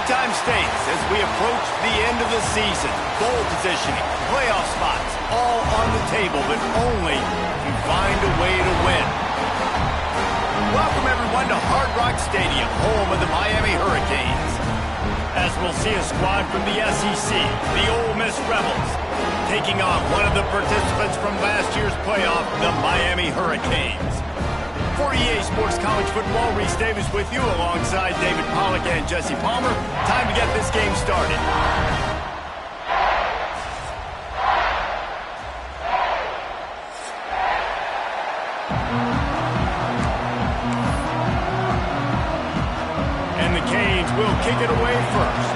Time states as we approach the end of the season. Bowl positioning, playoff spots, all on the table, but only if you find a way to win. Welcome, everyone, to Hard Rock Stadium, home of the Miami Hurricanes. As we'll see a squad from the SEC, the Ole Miss Rebels, taking on one of the participants from last year's playoff, the Miami Hurricanes. For EA Sports College Football, Reese Davis with you alongside David Pollack and Jesse Palmer. Time to get this game started. And the Canes will kick it away first.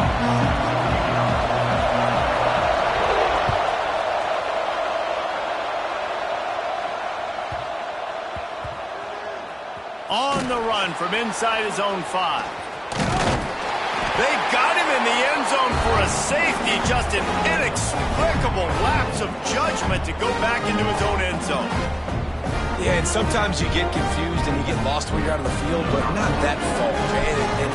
On the run from inside his own 5. They've got him in the end zone for a safety. Just an inexplicable lapse of judgment to go back into his own end zone. Yeah, and sometimes you get confused and you get lost when you're out of the field, but not that far. And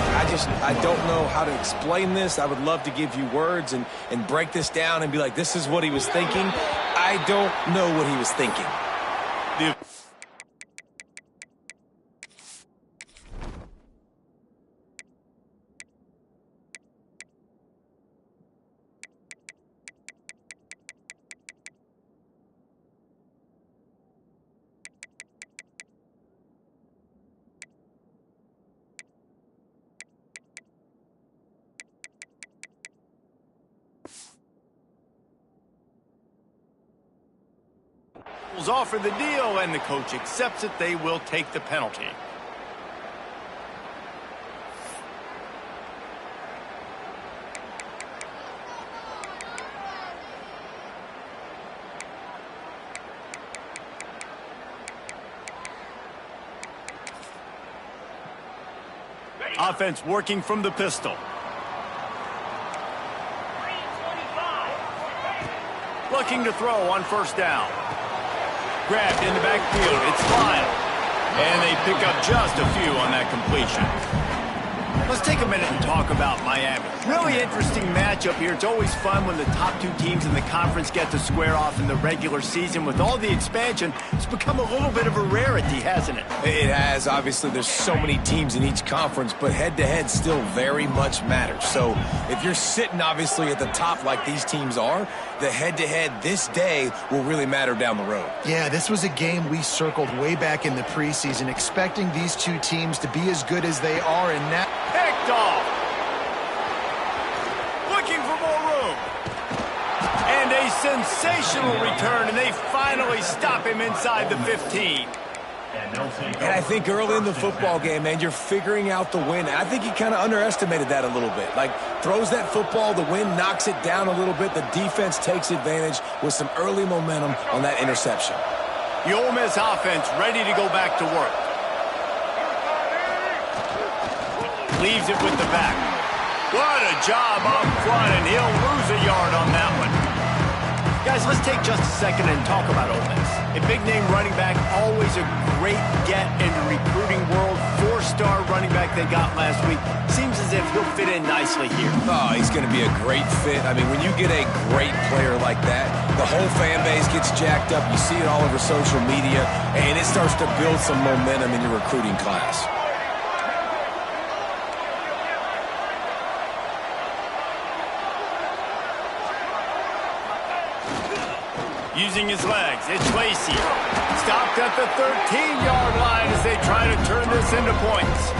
I don't know how to explain this. I would love to give you words and break this down and be like, this is what he was thinking. I don't know what he was thinking. Offer the deal, and the coach accepts it. They will take the penalty. Offense working from the pistol. Looking to throw on first down. Grabbed in the backfield. It's Lyle. And they pick up just a few on that completion. Let's take a minute and talk about Miami. Really interesting matchup here. It's always fun when the top two teams in the conference get to square off in the regular season. With all the expansion, it's become a little bit of a rarity, hasn't it? It has. Obviously, there's so many teams in each conference, but head-to-head still very much matters. So if you're sitting, obviously, at the top like these teams are, the head-to-head this day will really matter down the road. Yeah, this was a game we circled way back in the preseason, expecting these two teams to be as good as they are, and now... Picked off. Looking for more room. And a sensational return, and they finally stop him inside the 15. And I think early in the football game, man, you're figuring out the wind. And I think he kind of underestimated that a little bit. Like, throws that football, the wind knocks it down a little bit. The defense takes advantage with some early momentum on that interception. The Ole Miss offense ready to go back to work. Leaves it with the back. What a job up front, and he'll lose a yard on that one. Guys, let's take just a second and talk about Ole Miss. A big-name running back, always a great get in the recruiting world. 4-star running back they got last week. Seems as if he'll fit in nicely here. Oh, he's going to be a great fit. I mean, when you get a great player like that, the whole fan base gets jacked up. You see it all over social media, and it starts to build some momentum in your recruiting class. Using his legs, it's Lacey. Stopped at the 13-yard line as they try to turn this into points.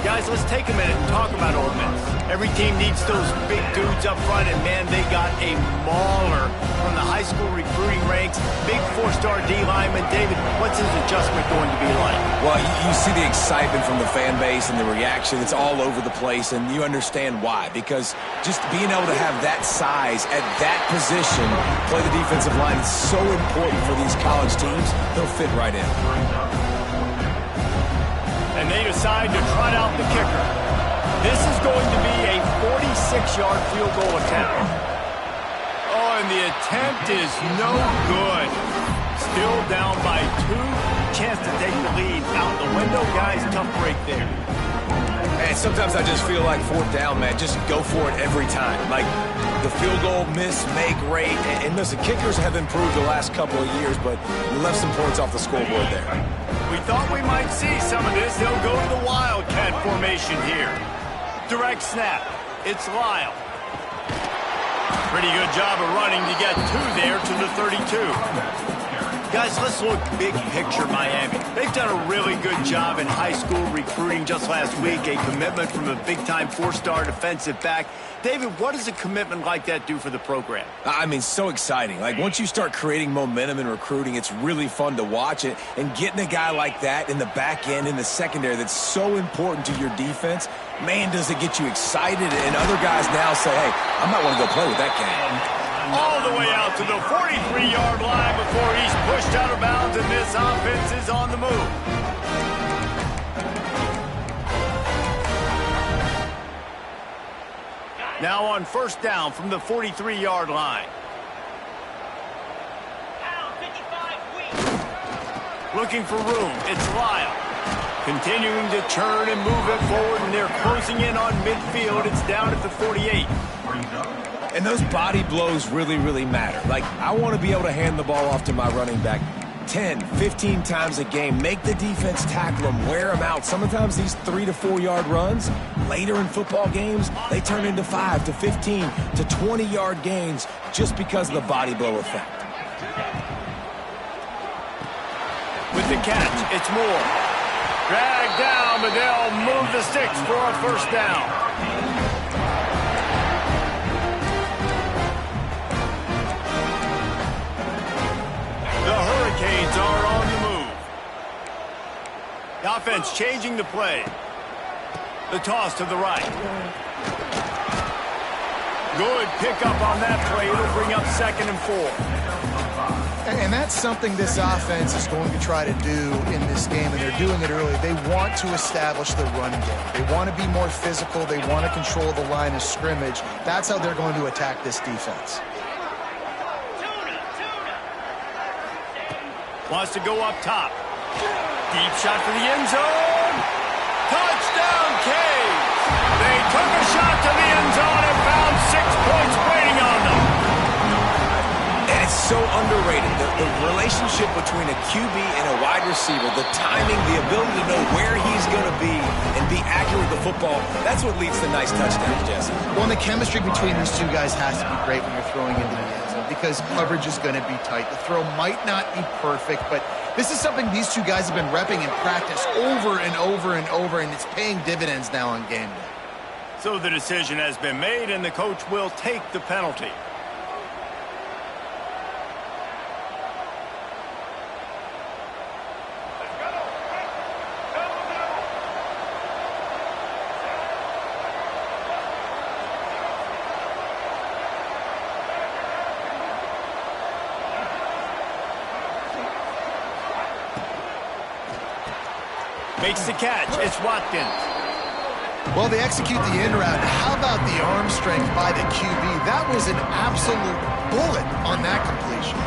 Guys, let's take a minute and talk about Ole Miss. Every team needs those big dudes up front, and man, they got a mauler from the high school recruiting ranks. Big 4-star D lineman. David, what's his adjustment going to be like? Well, you see the excitement from the fan base and the reaction. It's all over the place, and you understand why. Because just being able to have that size at that position, play the defensive line, is so important for these college teams. They'll fit right in. And they decide to trot out the kicker. This is going to be a 46-yard field goal attempt. Oh, and the attempt is no good. Still down by 2. Chance to take the lead out the window. Guys, tough break there. And sometimes I just feel like fourth down, man, just go for it every time. Like the field goal, miss, make, rate. And listen, kickers have improved the last couple of years, but we left some points off the scoreboard there. We thought we might see some of this. They'll go to the Wildcat formation here. Direct snap. It's Lyle. Pretty good job of running to get two there to the 32. Guys, let's look big picture Miami. They've done a really good job in high school recruiting just last week, a commitment from a big-time four-star defensive back. David, what does a commitment like that do for the program? I mean, so exciting. Like, once you start creating momentum in recruiting, it's really fun to watch it. And getting a guy like that in the back end, in the secondary, that's so important to your defense, man, does it get you excited. And other guys now say, hey, I might want to go play with that guy. All the way out to the 43-yard line before he's pushed out of bounds, and this offense is on the move. Now on first down from the 43-yard line. Looking for room, it's Lyle. Continuing to turn and move it forward, and they're closing in on midfield. It's down at the 48. And those body blows really, really matter. Like, I want to be able to hand the ball off to my running back 10, 15 times a game. Make the defense tackle them, wear them out. Sometimes these 3 to 4 yard runs, later in football games, they turn into 5 to 15 to 20-yard gains just because of the body blow effect. With the catch, it's Moore. Dragged down, but they'll move the sticks for a first down. The Hurricanes are on the move. The offense changing the play. The toss to the right. Good pickup on that play. It'll bring up 2nd and 4. And that's something this offense is going to try to do in this game, and they're doing it early. They want to establish the run game. They want to be more physical. They want to control the line of scrimmage. That's how they're going to attack this defense. Wants to go up top. Deep shot for the end zone. Touchdown, Caves. They took a shot to the end zone and found 6 points waiting on them. And it's so underrated. The relationship between a QB and a wide receiver, the timing, the ability to know where he's going to be and be accurate with the football, that's what leads to nice touchdowns, Jesse. Well, and the chemistry between these two guys has to be great when you're throwing into the end zone because coverage is going to be tight. The throw might not be perfect, but this is something these two guys have been repping in practice over and over and over, and it's paying dividends now on game day. So the decision has been made, and the coach will take the penalty. Makes the catch. It's Watkins. Well, they execute the in route. How about the arm strength by the QB? That was an absolute bullet on that completion.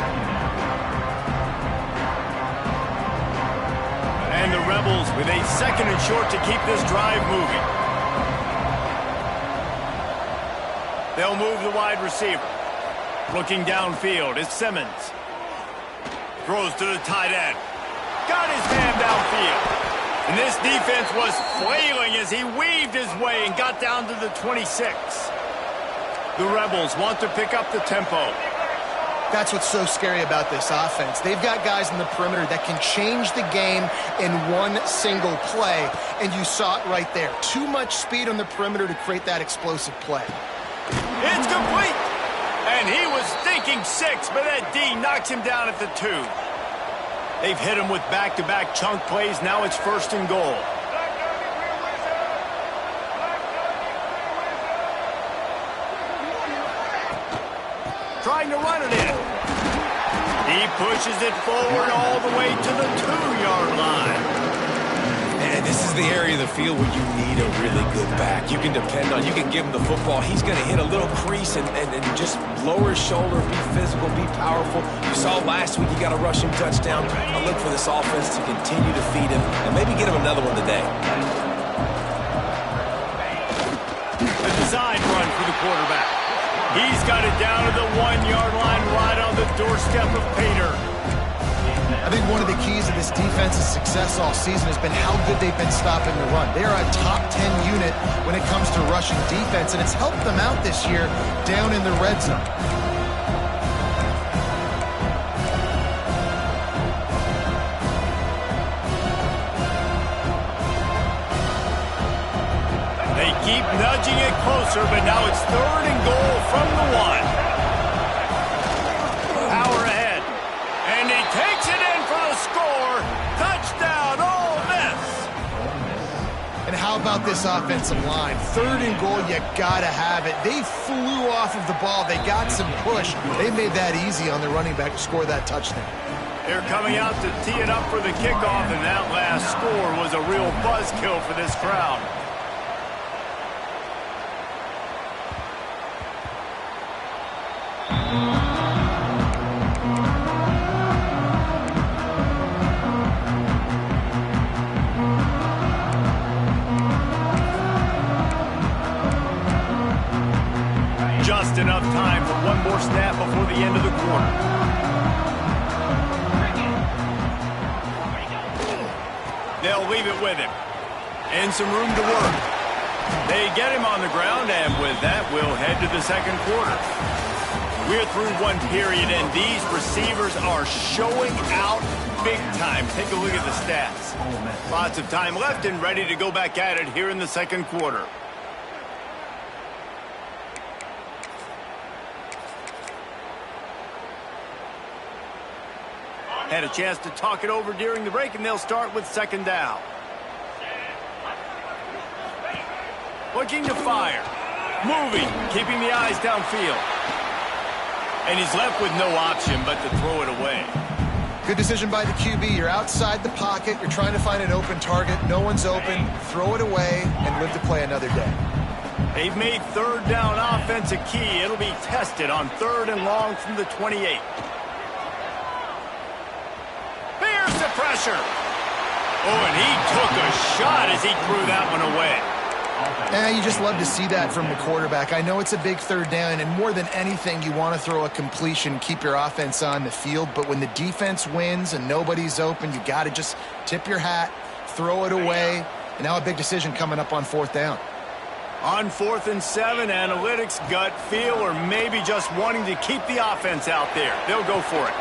And the Rebels with a 2nd and short to keep this drive moving. They'll move the wide receiver. Looking downfield, it's Simmons. Throws to the tight end. Got his man downfield. And this defense was flailing as he weaved his way and got down to the 26. The Rebels want to pick up the tempo. That's what's so scary about this offense. They've got guys in the perimeter that can change the game in one single play, and you saw it right there. Too much speed on the perimeter to create that explosive play. It's complete! And he was thinking 6, but that D knocks him down at the 2. They've hit him with back-to-back chunk plays. Now it's 1st and goal. Trying to run it in. He pushes it forward all the way to the 2-yard line. And this is the area of the field where you need a really good back. You can depend on, you can give him the football. He's going to hit a little crease and just lower his shoulder, be physical, be powerful. You saw last week he got a rushing touchdown. I look for this offense to continue to feed him and maybe get him another one today. A design run for the quarterback. He's got it down to the 1-yard line right on the doorstep of Pater. I think one of the keys of this defense's success all season has been how good they've been stopping the run. They are a top 10 unit when it comes to rushing defense, and it's helped them out this year down in the red zone. They keep nudging it closer, but now it's 3rd and goal from the 1. Power ahead. And he takes it in for the score. Touchdown, Ole Miss. And how about this offensive line? 3rd and goal, you gotta have it. They flew off of the ball. They got some push. They made that easy on the running back to score that touchdown. They're coming out to tee it up for the kickoff, and that last score was a real buzzkill for this crowd. Just enough time for one more snap before the end of the quarter. They'll leave it with him. And some room to work. They get him on the ground, and with that, we'll head to the second quarter. We're through one period, and these receivers are showing out big time. Take a look at the stats. Lots of time left and ready to go back at it here in the second quarter. Had a chance to talk it over during the break, and they'll start with 2nd down. Looking to fire. Moving, keeping the eyes downfield. And he's left with no option but to throw it away. Good decision by the QB. You're outside the pocket. You're trying to find an open target. No one's open. Throw it away and live to play another day. They've made 3rd down offense a key. It'll be tested on 3rd and long from the 28. There's the pressure. Oh, and he took a shot as he threw that one away. You just love to see that from the quarterback. I know it's a big 3rd down, and more than anything, you want to throw a completion, keep your offense on the field. But when the defense wins and nobody's open, you got to just tip your hat, throw it away. And now a big decision coming up on 4th down. On 4th and 7, analytics, gut feel, or maybe just wanting to keep the offense out there. They'll go for it.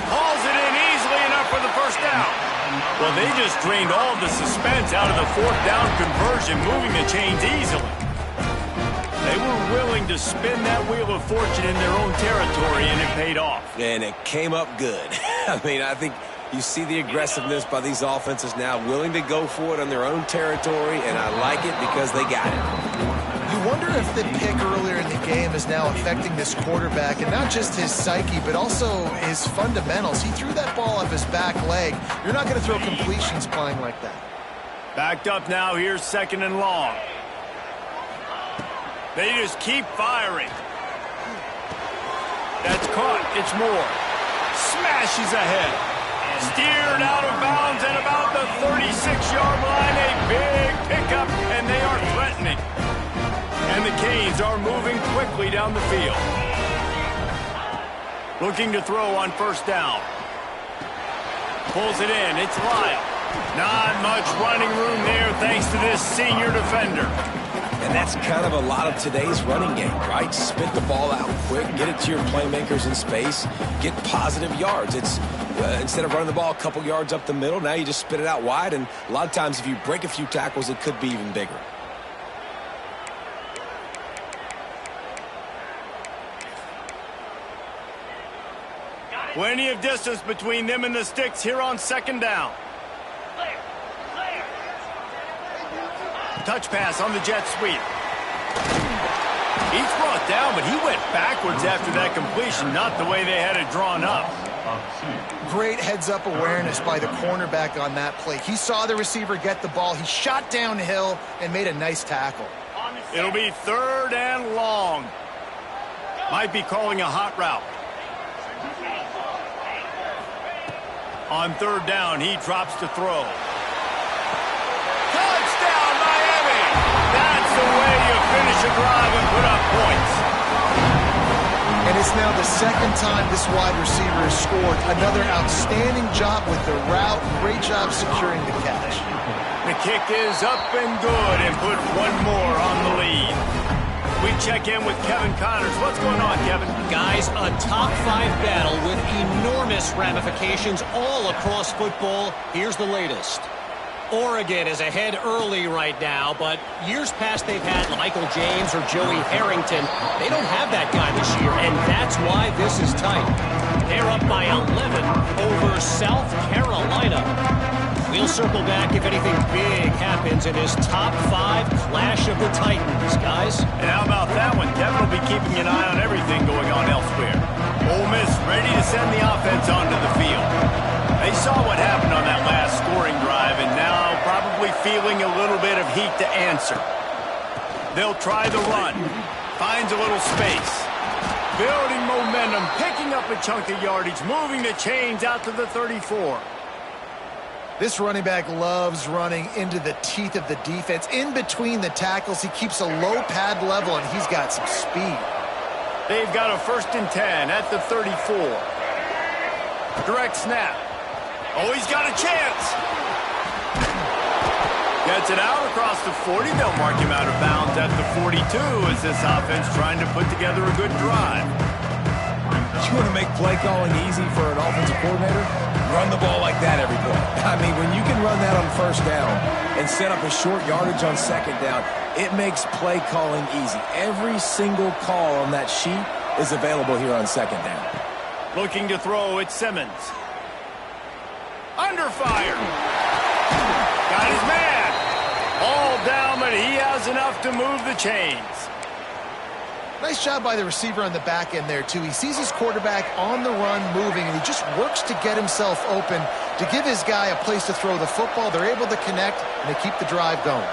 Hauls it in easily enough for the 1st down. Well, they just drained all the suspense out of the 4th down conversion, moving the chains easily. They were willing to spin that wheel of fortune in their own territory, and it paid off. And it came up good. I mean, I think you see the aggressiveness by these offenses now, willing to go for it on their own territory, and I like it because they got it. You wonder if the pick earlier in the game is now affecting this quarterback, and not just his psyche, but also his fundamentals. He threw that ball up his back leg. You're not going to throw completions playing like that. Backed up now, here's 2nd and long. They just keep firing. That's caught. It's Moore. Smashes ahead. Steered out of bounds at about the 36-yard line. A big pickup, and they are threatening. And the Canes are moving quickly down the field. Looking to throw on 1st down. Pulls it in. It's Lyle. Not much running room there thanks to this senior defender. And that's kind of a lot of today's running game, right? Spit the ball out quick, get it to your playmakers in space, get positive yards. It's instead of running the ball a couple yards up the middle, now you just spit it out wide, and a lot of times if you break a few tackles, it could be even bigger. Plenty of distance between them and the sticks here on 2nd down. Touch pass on the jet sweep. He's brought down, but he went backwards after that completion, not the way they had it drawn up. Great heads-up awareness by the cornerback on that play. He saw the receiver get the ball. He shot downhill and made a nice tackle. It'll be 3rd and long. Might be calling a hot route. On 3rd down, he drops to throw. Touchdown, Miami! That's the way you finish a drive and put up points. And it's now the second time this wide receiver has scored. Another outstanding job with the route. Great job securing the catch. The kick is up and good and put one more on the lead. We check in with Kevin Connors. What's going on, Kevin? Guys, a top-5 battle with enormous ramifications all across football. Here's the latest. Oregon is ahead early right now, but years past they've had Michael James or Joey Harrington. They don't have that guy this year, and that's why this is tight. They're up by 11 over South Carolina. We'll circle back if anything big happens in this top-5 clash of the Titans, guys. And how about that one? Kevin will be keeping an eye on everything going on elsewhere. Ole Miss ready to send the offense onto the field. They saw what happened on that last scoring drive and now probably feeling a little bit of heat to answer. They'll try the run. Finds a little space. Building momentum, picking up a chunk of yardage, moving the chains out to the 34. This running back loves running into the teeth of the defense. In between the tackles, he keeps a low pad level, and he's got some speed. They've got a 1st and 10 at the 34. Direct snap. Oh, he's got a chance. Gets it out across the 40. They'll mark him out of bounds at the 42 as this offense trying to put together a good drive. You want to make play calling easy for an offensive coordinator? Run the ball like that every play. I mean, when you can run that on 1st down and set up a short yardage on 2nd down, it makes play calling easy. Every single call on that sheet is available here on 2nd down. Looking to throw, it's Simmons. Under fire. Got his man. All down, but he has enough to move the chains. Nice job by the receiver on the back end there, too. He sees his quarterback on the run moving, and he just works to get himself open to give his guy a place to throw the football. They're able to connect, and they keep the drive going.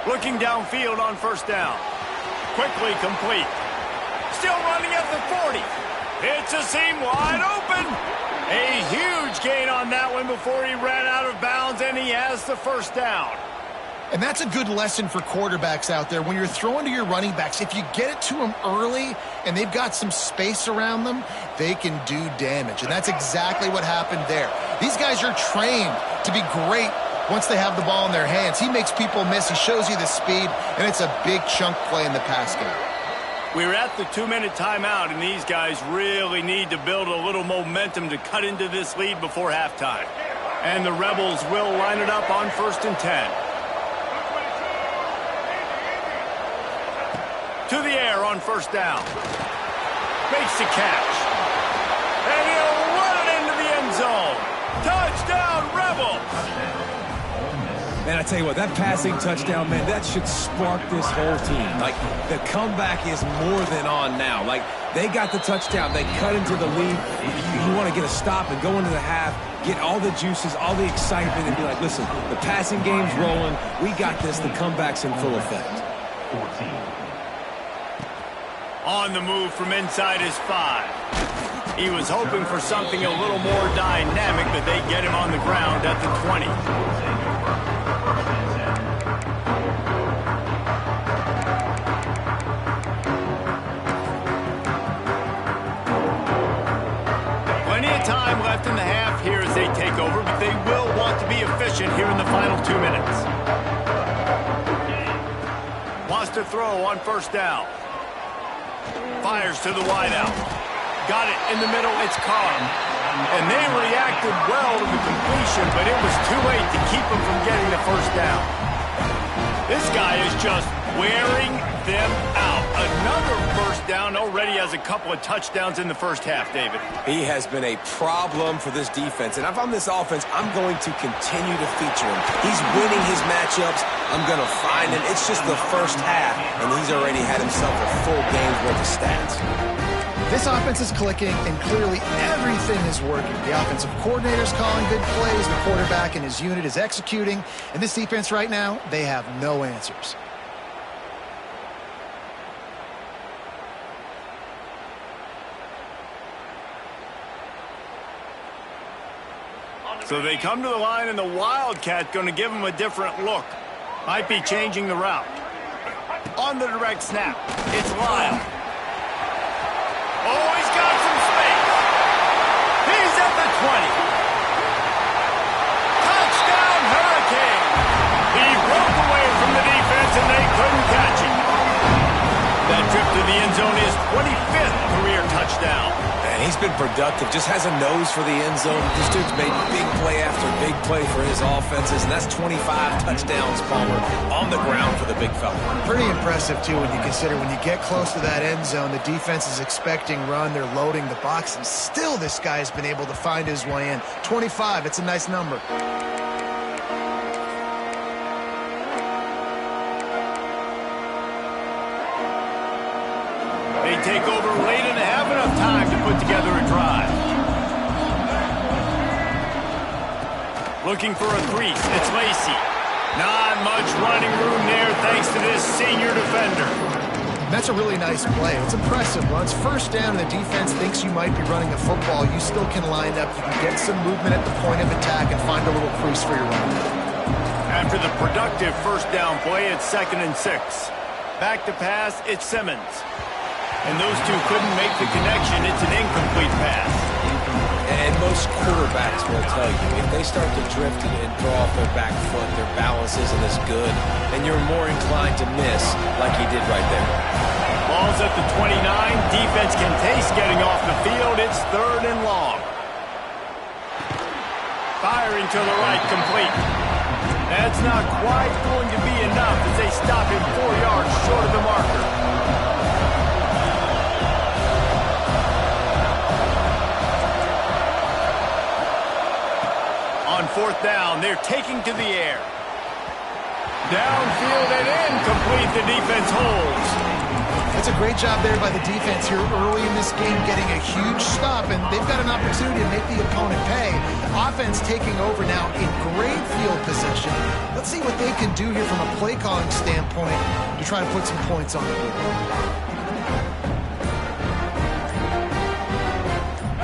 Looking downfield on 1st down. Quickly complete. Still running at the 40. It's a seam wide open. A huge gain on that one before he ran out of bounds, and he has the 1st down. And that's a good lesson for quarterbacks out there. When you're throwing to your running backs, if you get it to them early and they've got some space around them, they can do damage. And that's exactly what happened there. These guys are trained to be great once they have the ball in their hands. He makes people miss. He shows you the speed, and it's a big chunk play in the pass game. We're at the 2-minute timeout, and these guys really need to build a little momentum to cut into this lead before halftime. And the Rebels will line it up on 1st and 10. To the air on 1st down. Makes the catch. And he'll run it into the end zone. Touchdown, Rebels! Man, I tell you what, that passing touchdown, man, that should spark this whole team. Like, the comeback is more than on now. Like, they got the touchdown. They cut into the lead. You want to get a stop and go into the half, get all the juices, all the excitement, and be like, listen, the passing game's rolling. We got this. The comeback's in full effect. 14. On the move from inside his 5. He was hoping for something a little more dynamic, but they get him on the ground at the 20. Plenty of time left in the half here as they take over, but they will want to be efficient here in the final 2 minutes. Wants to throw on 1st down. Fires to the wideout. Got it in the middle. It's Carr. And they reacted well to the completion, but it was too late to keep them from getting the 1st down. This guy is just wearing them out. Another 1st down, already has a couple of touchdowns in the 1st half, David. He has been a problem for this defense. And if I'm this offense, I'm going to continue to feature him. He's winning his matchups. I'm going to find him. It's just the 1st half, and he's already had himself a full game's worth of stats. This offense is clicking, and clearly everything is working. The offensive coordinator is calling good plays. The quarterback and his unit is executing. And this defense right now, they have no answers. So they come to the line, and the Wildcat going to give them a different look. Might be changing the route. On the direct snap, it's Lyle. Oh, he's got some space. He's at the 20. Touchdown, Hurricane. He broke away from the defense, and they couldn't catch him. That trip to the end zone is 25th career touchdown. And he's been productive, just has a nose for the end zone. This dude's made big play after big play for his offenses, and that's 25 touchdowns, Palmer, on the ground for the big fella. Pretty impressive, too, when you consider when you get close to that end zone, the defense is expecting run, they're loading the box, and still this guy has been able to find his way in. 25, it's a nice number. They take over late and have enough time to put together a drive. Looking for a crease, it's Lacey. Not much running room there thanks to this senior defender. That's a really nice play. It's impressive. Once first down and the defense thinks you might be running the football, you still can line up. You can get some movement at the point of attack and find a little crease for your run. After the productive first down play, it's 2nd and 6. Back to pass, it's Simmons. And those two couldn't make the connection. It's an incomplete pass. And most quarterbacks will tell you, if they start to drift and throw off their back foot, their balance isn't as good, and you're more inclined to miss like he did right there. Ball's at the 29. Defense can taste getting off the field. It's 3rd and long. Firing to the right, complete. That's not quite going to be enough as they stop him 4 yards short of the marker. On 4th down, they're taking to the air. Downfield and incomplete, the defense holds. That's a great job there by the defense here early in this game, getting a huge stop, and they've got an opportunity to make the opponent pay. Offense taking over now in great field position. Let's see what they can do here from a play calling standpoint to try to put some points on the board.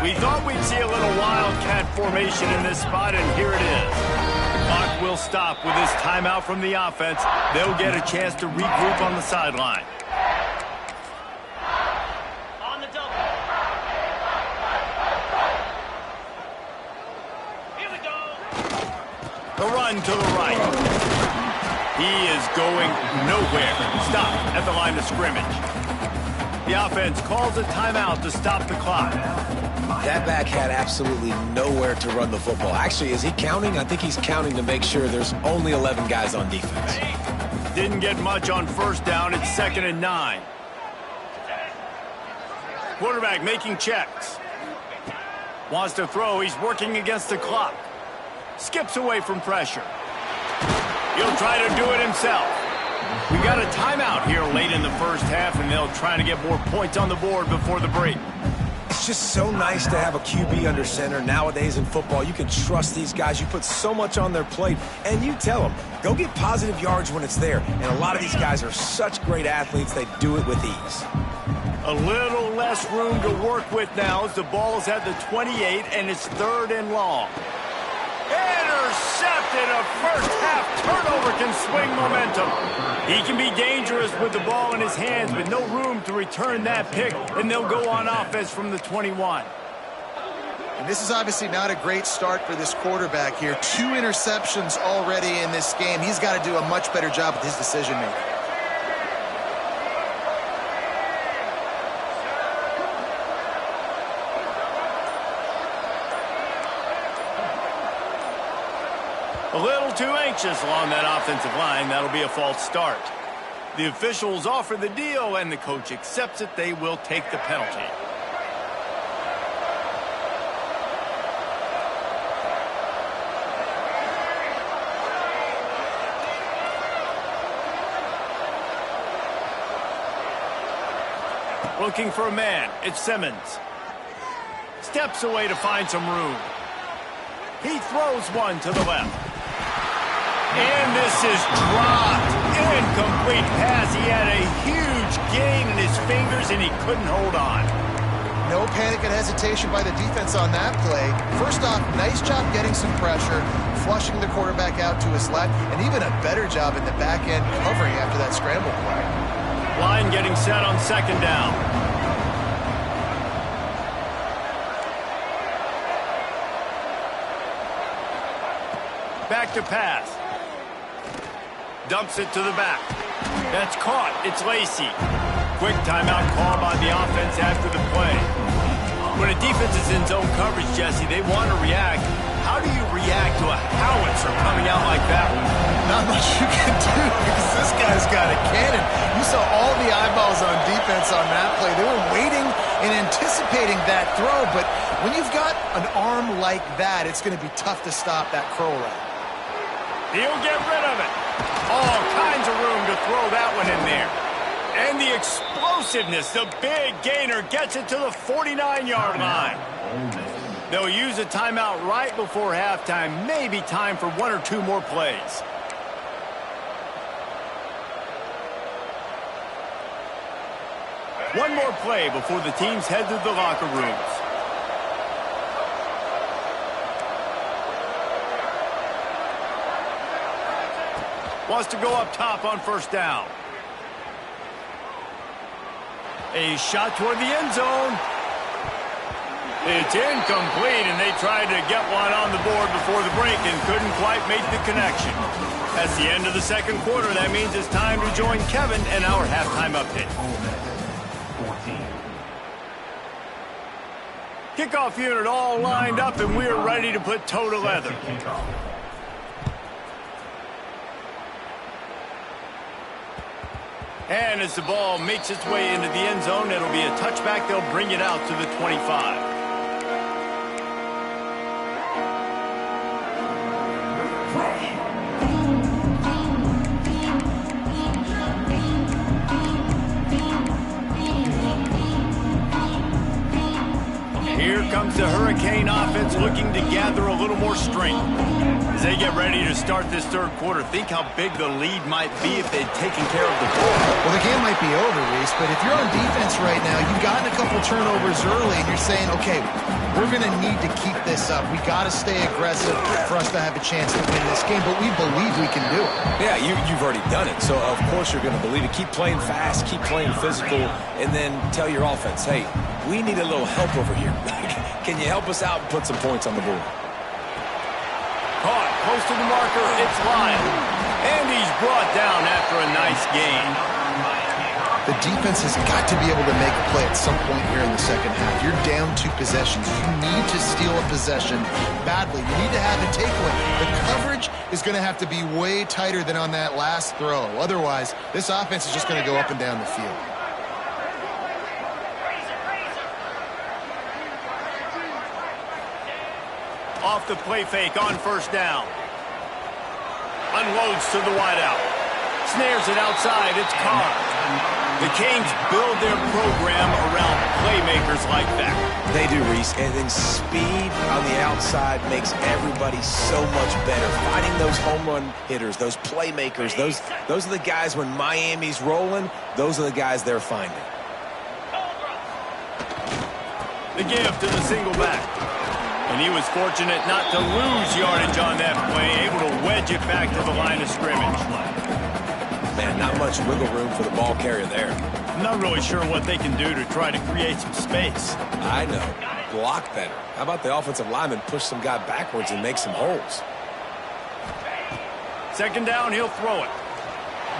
We thought we'd see a little Wildcat formation in this spot, and here it is. The clock will stop with this timeout from the offense. They'll get a chance to regroup on the sideline. On the double. Here we go. The run to the right. He is going nowhere. Stop at the line of scrimmage. The offense calls a timeout to stop the clock. That back had absolutely nowhere to run the football. Actually, is he counting? I think he's counting to make sure there's only 11 guys on defense. Didn't get much on first down. It's 2nd and 9. Quarterback making checks. Wants to throw. He's working against the clock. Skips away from pressure. He'll try to do it himself. We got a timeout here late in the first half, and they'll try to get more points on the board before the break. It's just so nice to have a QB under center. Nowadays in football, you can trust these guys. You put so much on their plate, and you tell them, go get positive yards when it's there. And a lot of these guys are such great athletes, they do it with ease. A little less room to work with now as the ball is at the 28, and it's 3rd and long. Intercepted. A first-half turnover can swing momentum. He can be dangerous with the ball in his hands, but no room to return that pick, and they'll go on offense from the 21. And this is obviously not a great start for this quarterback here. 2 interceptions already in this game. He's got to do a much better job with his decision-making. A little too anxious along that offensive line. That'll be a false start. The officials offer the deal, and the coach accepts it. They will take the penalty. Looking for a man. It's Simmons. Steps away to find some room. He throws one to the left. And this is dropped. Incomplete pass. He had a huge gain in his fingers, and he couldn't hold on. no panic and hesitation by the defense on that play. First off, nice job getting some pressure, flushing the quarterback out to his left, and even a better job in the back end covering after that scramble play. Line getting set on second down. Back to pass. Dumps it to the back. That's caught. It's Lacey. Quick timeout call by the offense after the play. When a defense is in zone coverage, Jesse, they want to react. How do you react to a howitzer coming out like that one? Not much you can do because this guy's got a cannon. You saw all the eyeballs on defense on that play. They were waiting and anticipating that throw, but when you've got an arm like that, it's going to be tough to stop that curl route. He'll get rid of it. All kinds of room to throw that one in there. And the explosiveness, the big gainer gets it to the 49-yard line. They'll use a timeout right before halftime. Maybe time for one or two more plays. One more play before the teams head to the locker rooms. Wants to go up top on first down. A shot toward the end zone. It's incomplete, and they tried to get one on the board before the break and couldn't quite make the connection. That's the end of the second quarter. That means it's time to join Kevin and our halftime update. Kickoff unit all lined up, and we're ready to put toe to leather. And as the ball makes its way into the end zone, it'll be a touchback. They'll bring it out to the 25. Here comes the Hurricane offense looking to gather a little more strength. As they get ready to start this third quarter, think how big the lead might be if they'd taken care of the ball. Well, the game might be over, Reese, but if you're on defense right now, you've gotten a couple turnovers early, and you're saying, okay, we're going to need to keep this up. We got to stay aggressive for us to have a chance to win this game, but we believe we can do it. Yeah, you've already done it, so of course you're going to believe it. Keep playing fast, keep playing physical, and then tell your offense, hey, we need a little help over here. Can you help us out and put some points on the board? Caught, close to the marker, it's Lyon. And he's brought down after a nice gain. The defense has got to be able to make a play at some point here in the second half. You're down 2 possessions. You need to steal a possession badly. You need to have a takeaway. The coverage is going to have to be way tighter than on that last throw. Otherwise, this offense is just going to go up and down the field. Off the play fake on first down. Unloads to the wideout. Snares it outside. It's Carr. The Canes build their program around playmakers like that. They do, Reese. And then speed on the outside makes everybody so much better. Finding those home run hitters, those playmakers, those are the guys when Miami's rolling, those are the guys they're finding. The give to the single back. And he was fortunate not to lose yardage on that play, able to wedge it back to the line of scrimmage. Man, not much wiggle room for the ball carrier there. I'm not really sure what they can do to try to create some space. I know. Block better. How about the offensive lineman push some guy backwards and make some holes? Second down, he'll throw it.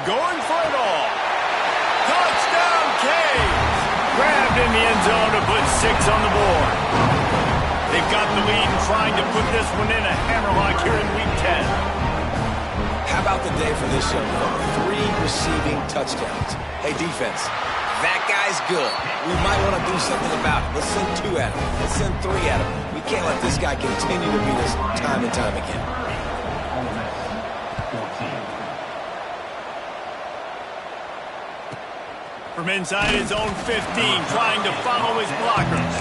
Going for it all. Touchdown, Canes! Grabbed in the end zone to put 6 on the board. They've got the lead and trying to put this one in a hammerlock here in Week 10. How about the day for this young fella? 3 receiving touchdowns. Hey, defense, that guy's good. We might want to do something about it. Let's send 2 at him. Let's send 3 at him. We can't let this guy continue to beat us time and time again. From inside his own 15, trying to follow his blockers.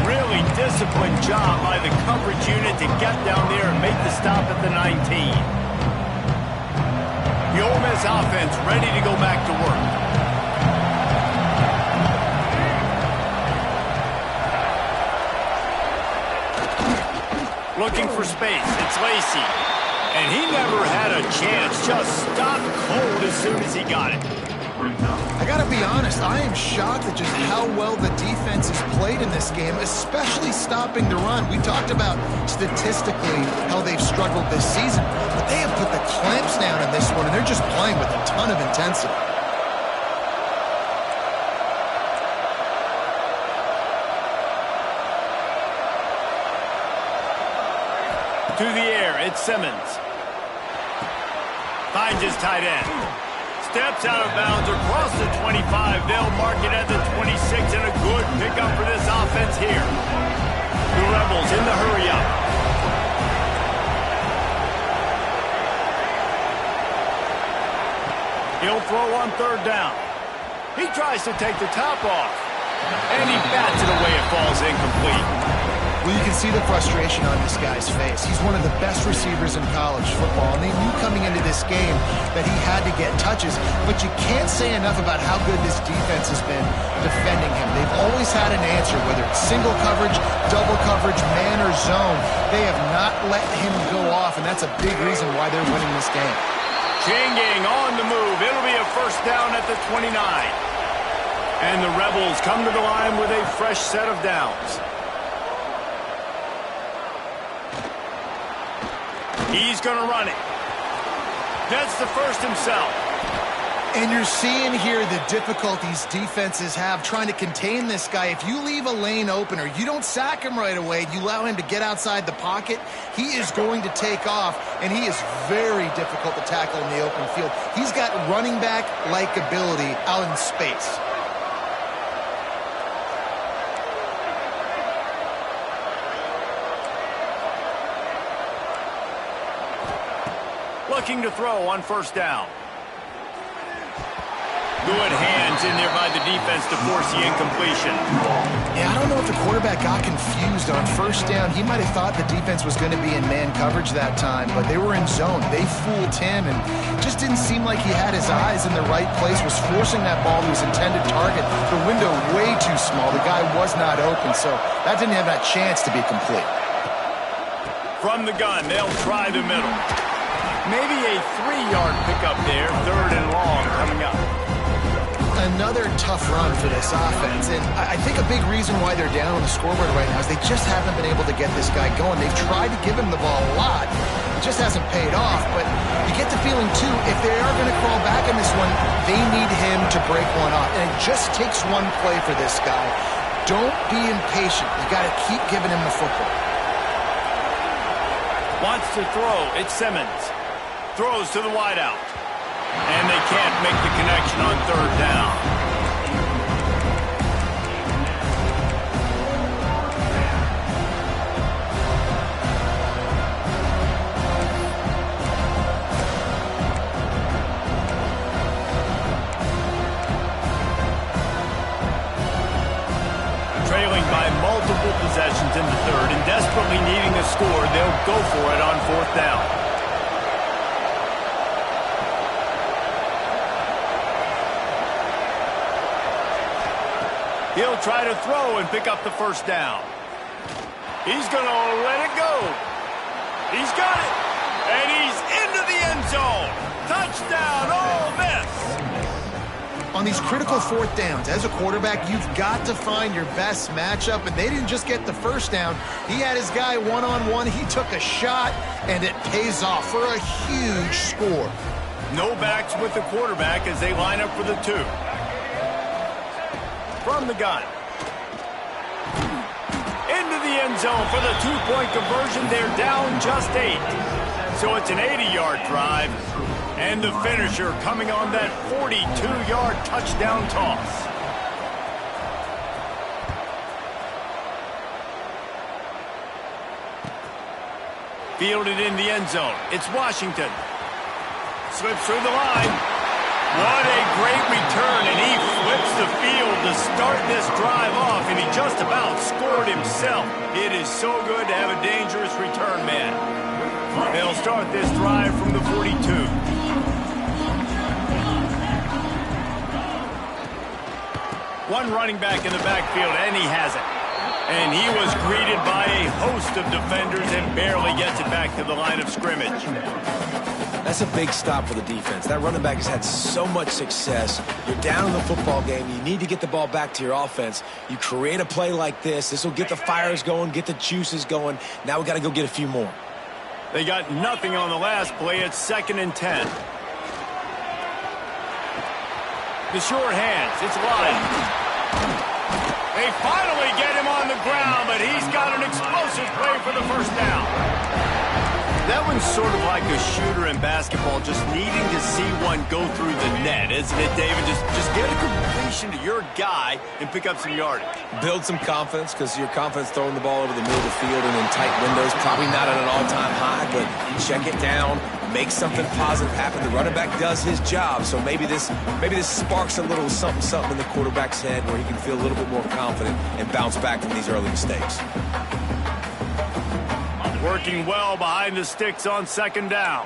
Really disciplined job by the coverage unit to get down there and make the stop at the 19. The Ole Miss offense ready to go back to work. Looking for space. It's Lacey. And he never had a chance. Just stopped cold as soon as he got it. I gotta be honest, I am shocked at just how well the defense has played in this game, especially stopping the run. We talked about statistically how they've struggled this season, but they have put the clamps down in this one, and they're just playing with a ton of intensity. To the air, it's Simmons. Finds his tight end. Steps out of bounds across the 25. They'll mark it at the 26, and a good pickup for this offense here. The Rebels in the hurry-up. He'll throw on third down. He tries to take the top off. And he bats it away. It falls incomplete. Well, you can see the frustration on this guy's face. He's one of the best receivers in college football, and they knew coming into this game that he had to get touches, but you can't say enough about how good this defense has been defending him. They've always had an answer, whether it's single coverage, double coverage, man or zone. They have not let him go off, and that's a big reason why they're winning this game. Changing on the move. It'll be a first down at the 29. And the Rebels come to the line with a fresh set of downs. He's going to run it. That's the first himself. And you're seeing here the difficulties defenses have trying to contain this guy. If you leave a lane open or you don't sack him right away, you allow him to get outside the pocket, he is going to take off, and he is very difficult to tackle in the open field. He's got running back-like ability out in space. Looking to throw on first down. Good hands in there by the defense to force the incompletion. Yeah, I don't know if the quarterback got confused on first down. He might have thought the defense was going to be in man coverage that time, but they were in zone. They fooled him, and just didn't seem like he had his eyes in the right place, was forcing that ball to his intended target. The window way too small. The guy was not open, so that didn't have that chance to be complete. From the gun, they'll try the middle. Maybe a 3-yard pickup there, third and long coming up. Another tough run for this offense, and I think a big reason why they're down on the scoreboard right now is they just haven't been able to get this guy going. They've tried to give him the ball a lot. It just hasn't paid off, but you get the feeling, too, if they are going to crawl back in this one, they need him to break one off, and it just takes one play for this guy. Don't be impatient. You got to keep giving him the football. Wants to throw. It's Simmons. Throws to the wideout. And they can't make the connection on third down. Trailing by multiple possessions in the third and desperately needing a score, they'll go for it on fourth down. He'll try to throw and pick up the first down. He's going to let it go. He's got it. And he's into the end zone. Touchdown, Ole Miss. On these critical fourth downs, as a quarterback, you've got to find your best matchup, and they didn't just get the first down. He had his guy one-on-one. He took a shot, and it pays off for a huge score. No backs with the quarterback as they line up for the two. From the gun. Into the end zone for the two-point conversion. They're down just 8. So it's an 80-yard drive. And the finisher coming on that 42-yard touchdown toss. Fielded in the end zone. It's Washington. Slips through the line. What a great return, and he flips the field to start this drive off, and he just about scored himself. It is so good to have a dangerous return man. They'll start this drive from the 42. One running back in the backfield, and he has it. And he was greeted by a host of defenders and barely gets it back to the line of scrimmage. That's a big stop for the defense. That running back has had so much success. You're down in the football game. You need to get the ball back to your offense. You create a play like this. This will get the fires going, get the juices going. Now we got to go get a few more. They got nothing on the last play. It's 2nd and 10. The short hands. It's Lyon. They finally get him on the ground, but he's got an explosive play for the first down. That one's sort of like a shooter in basketball, just needing to see one go through the net, isn't it, David? Just get a completion to your guy and pick up some yardage. Build some confidence, because your confidence throwing the ball over the middle of the field and in tight windows, probably not at an all-time high, but check it down, make something positive happen. The running back does his job, so maybe this sparks a little something in the quarterback's head where he can feel a little bit more confident and bounce back from these early mistakes. Working well behind the sticks on 2nd down.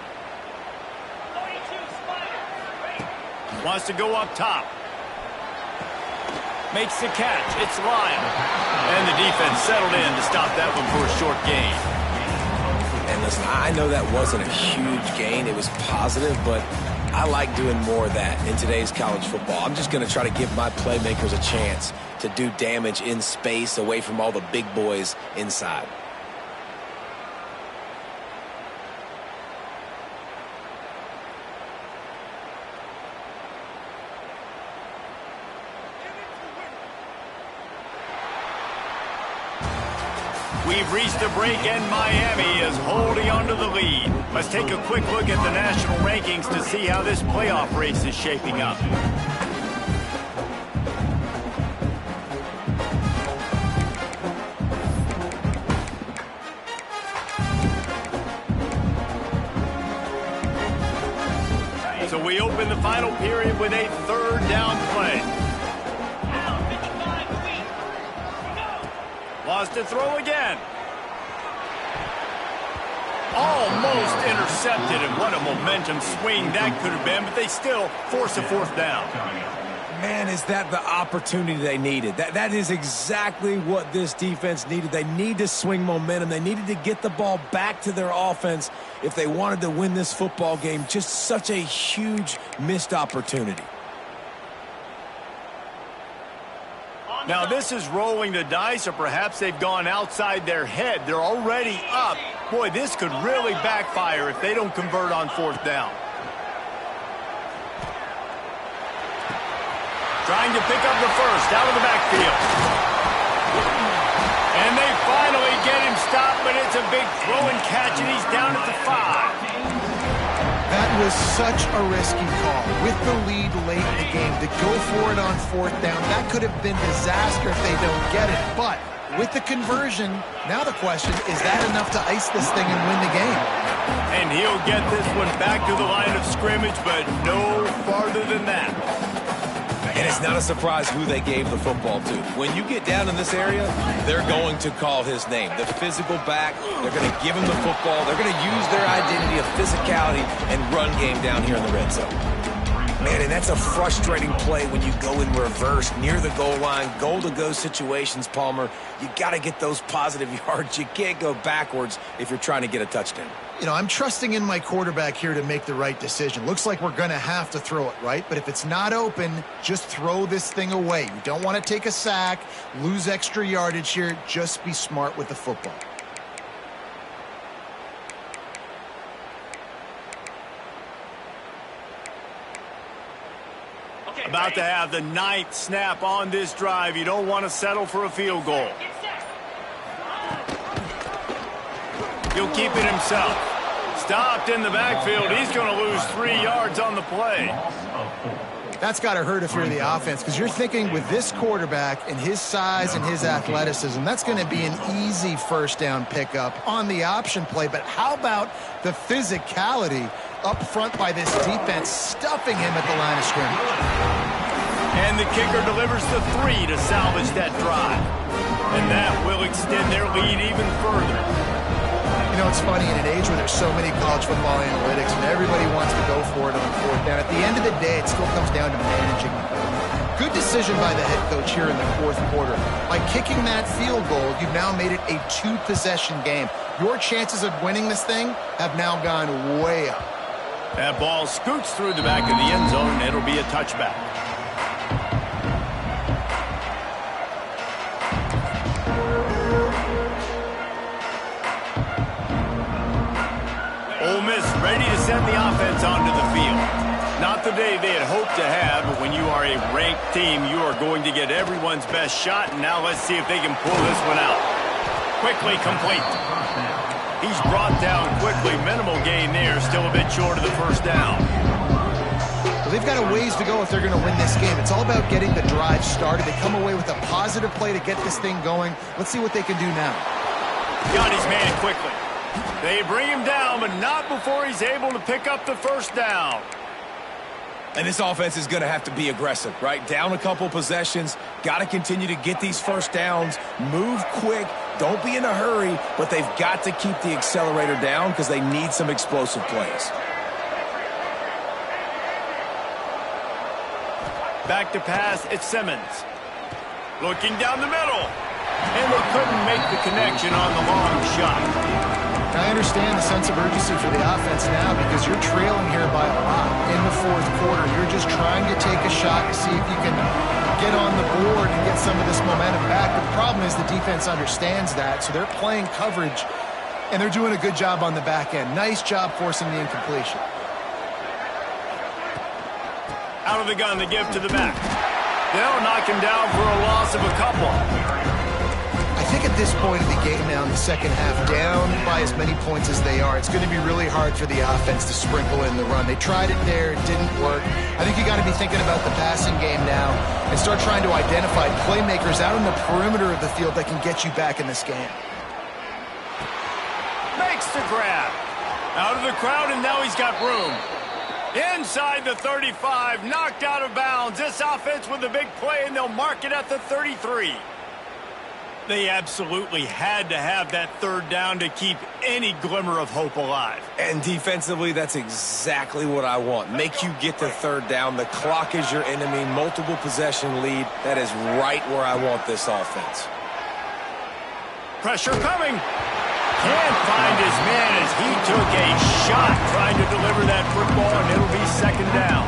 Wants to go up top. Makes the catch. It's Lyon. And the defense settled in to stop that one for a short gain. And listen, I know that wasn't a huge gain. It was positive, but I like doing more of that in today's college football. I'm just going to try to give my playmakers a chance to do damage in space away from all the big boys inside. We've reached the break, and Miami is holding on to the lead. Let's take a quick look at the national rankings to see how this playoff race is shaping up. So we open the final period with a 3rd down play. Lost to throw again. Almost intercepted, and what a momentum swing that could have been, but they still force a 4th down. Man, is that the opportunity they needed. That is exactly what this defense needed. They need to swing momentum. They needed to get the ball back to their offense if they wanted to win this football game. Just such a huge missed opportunity. Now, this is rolling the dice, or perhaps they've gone outside their head. They're already up. Boy, this could really backfire if they don't convert on 4th down. Trying to pick up the first out of the backfield. And they finally get him stopped, but it's a big throw and catch, and he's down at the 5. That was such a risky call. With the lead late in the game, to go for it on 4th down, that could have been disaster if they don't get it. But with the conversion, now the question, is that enough to ice this thing and win the game? And he'll get this one back to the line of scrimmage, but no farther than that. And it's not a surprise who they gave the football to. When you get down in this area, they're going to call his name. The physical back, they're going to give him the football. They're going to use their identity of physicality and run game down here in the red zone. Man, and that's a frustrating play when you go in reverse near the goal line, goal-to-go situations, Palmer. You got to get those positive yards. You can't go backwards if you're trying to get a touchdown. You know, I'm trusting in my quarterback here to make the right decision. Looks like we're going to have to throw it, right? But if it's not open, just throw this thing away. You don't want to take a sack, lose extra yardage here. Just be smart with the football. About to have the 9th snap on this drive. You don't want to settle for a field goal. He'll keep it himself. Stopped in the backfield. He's going to lose 3 yards on the play. That's got to hurt if you're the offense, because you're thinking with this quarterback and his size and his athleticism, that's going to be an easy 1st down pickup on the option play. But how about the physicality up front by this defense, stuffing him at the line of scrimmage? And the kicker delivers the 3 to salvage that drive. And that will extend their lead even further. You know, it's funny, in an age where there's so many college football analytics and everybody wants to go for it on 4th down, at the end of the day, it still comes down to managing the ball. Good decision by the head coach here in the fourth quarter. By kicking that field goal, you've now made it a 2-possession game. Your chances of winning this thing have now gone way up. That ball scoots through the back of the end zone, and it'll be a touchback. Ole Miss ready to send the offense onto the field. Not the day they had hoped to have, but when you are a ranked team, you are going to get everyone's best shot, and now let's see if they can pull this one out. Quickly complete. He's brought down quickly. Minimal gain there, still a bit short of the first down. Well, they've got a ways to go if they're going to win this game. It's all about getting the drive started. They come away with a positive play to get this thing going. Let's see what they can do now. Got his man quickly. They bring him down, but not before he's able to pick up the first down. And this offense is going to have to be aggressive, right? Down a couple possessions, got to continue to get these first downs, move quick, don't be in a hurry, but they've got to keep the accelerator down because they need some explosive plays. Back to pass, it's Simmons. Looking down the middle. And they couldn't make the connection on the long shot. I understand the sense of urgency for the offense now because you're trailing here by a lot in the fourth quarter. You're just trying to take a shot to see if you can get on the board and get some of this momentum back. But the problem is the defense understands that, so they're playing coverage, and they're doing a good job on the back end. Nice job forcing the incompletion. Out of the gun, the give to the back. They'll knock him down for a loss of a couple. I think at this point of the game now in the second half, down by as many points as they are, it's going to be really hard for the offense to sprinkle in the run. They tried it there. It didn't work. I think you got to be thinking about the passing game now and start trying to identify playmakers out on the perimeter of the field that can get you back in this game. Makes the grab. Out of the crowd, and now he's got room. Inside the 35, knocked out of bounds. This offense with a big play, and they'll mark it at the 33. They absolutely had to have that third down to keep any glimmer of hope alive. And defensively, that's exactly what I want. Make you get the third down. The clock is your enemy. Multiple possession lead. That is right where I want this offense. Pressure coming. Can't find his man as he took a shot trying to deliver that football, and it'll be second down.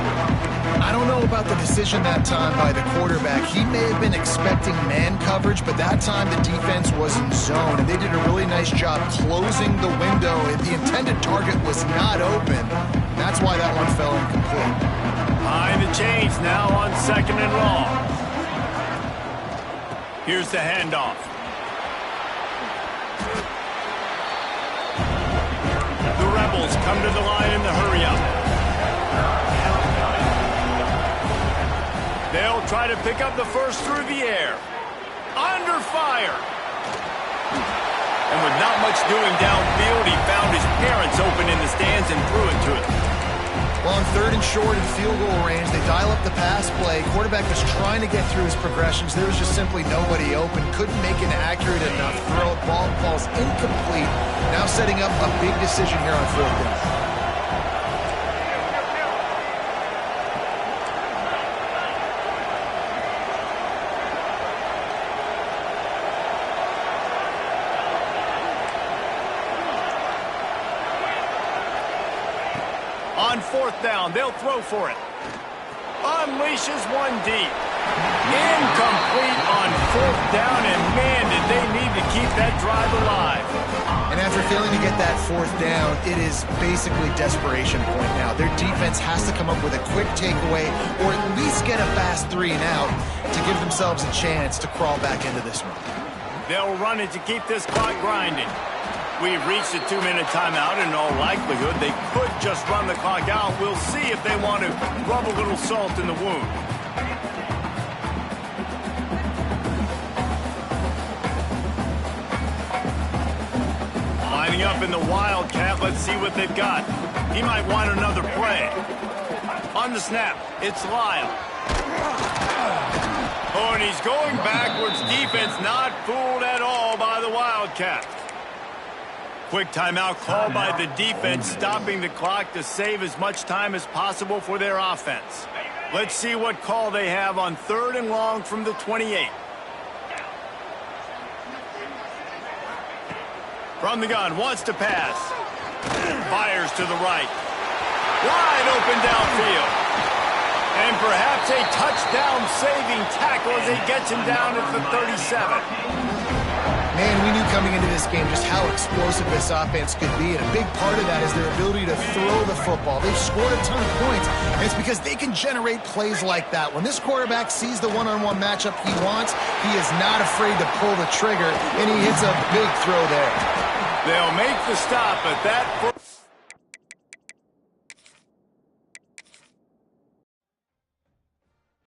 I don't know about the decision that time by the quarterback. He may have been expecting man coverage, but that time the defense was in zone, and they did a really nice job closing the window. The intended target was not open. That's why that one fell incomplete. Behind the chains now on second and long. Here's the handoff. The Rebels come to the line in the hurry-up. They'll try to pick up the first through the air. Under fire. And with not much doing downfield, he found his parents open in the stands and threw it to him. Well, on third and short and field goal range, they dial up the pass play. Quarterback was trying to get through his progressions. There was just simply nobody open. Couldn't make an accurate enough throw. Ball falls incomplete. Now setting up a big decision here on fourth down. On fourth down, they'll throw for it. Unleashes one deep. Incomplete on fourth down, and man, did they need to keep that drive alive. And after failing to get that fourth down, it is basically desperation point now. Their defense has to come up with a quick takeaway or at least get a fast 3 and out to give themselves a chance to crawl back into this one. They'll run it to keep this clock grinding. We've reached a 2-minute timeout, and in all likelihood, they could just run the clock out. We'll see if they want to rub a little salt in the wound. Lining up in the Wildcat, let's see what they've got. He might want another play. On the snap, it's Lyle. Oh, and he's going backwards. Defense not fooled at all by the Wildcat. Quick timeout called by the defense, stopping the clock to save as much time as possible for their offense. Let's see what call they have on 3rd and long from the 28. From the gun, wants to pass. Fires to the right. Wide open downfield. And perhaps a touchdown-saving tackle as he gets him down at the 37. Man, we knew coming into this game just how explosive this offense could be, and a big part of that is their ability to throw the football. They've scored a ton of points, and it's because they can generate plays like that. When this quarterback sees the one-on-one matchup he wants, he is not afraid to pull the trigger, and he hits a big throw there. They'll make the stop at that.